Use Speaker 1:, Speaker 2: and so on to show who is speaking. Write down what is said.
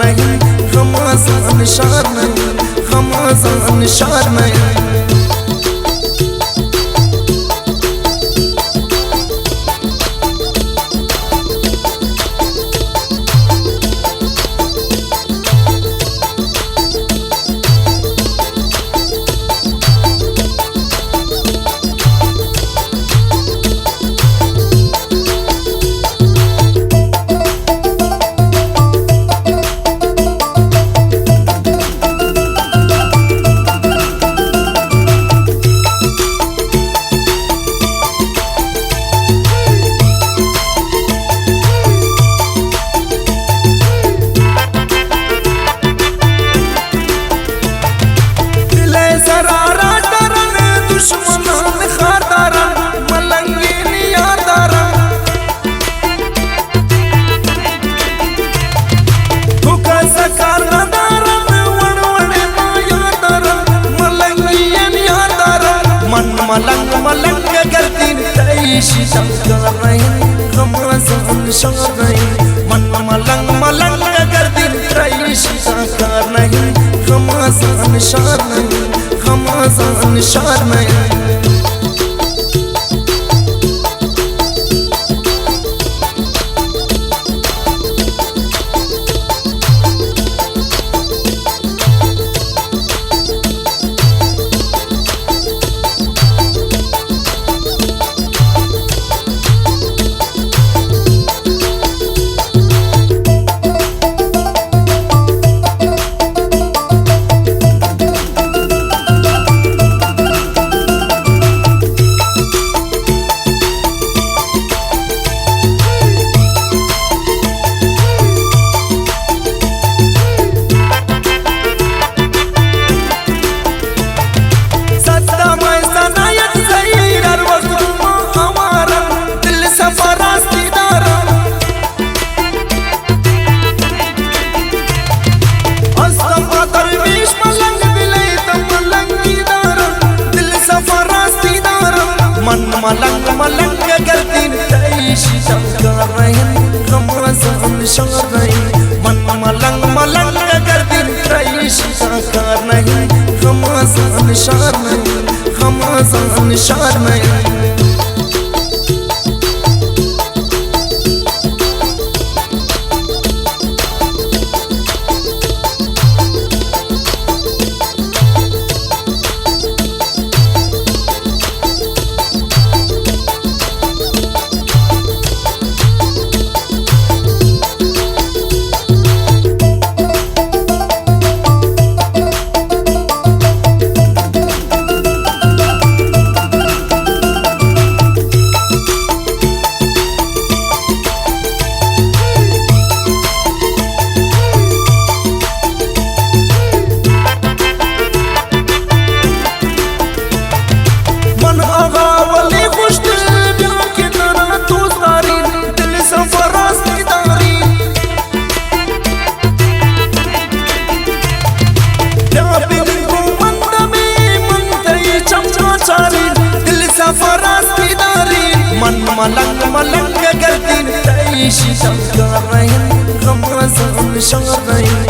Speaker 1: नहीं, घमासान शार नहीं, घमासान शार नहीं। मलंग मलंग गर्दीन तैशी शंकर नहीं, घमासान शार नहीं। मन मलंग मलंग गर्दीन तैशी शंकर नहीं, घमासान शार नहीं, घमासान शार नहीं। मलंग मलंग गर्दीन तैशी शंकर नहीं, घमासान शार नहीं। मन मलंग मलंग गर्दीन तैशी शंकर नहीं, घमासान शार नहीं, घमासान शार नहीं। मन मलंग मलंग गर्दीन तैशी शंकर नहीं, घमासान शार नहीं।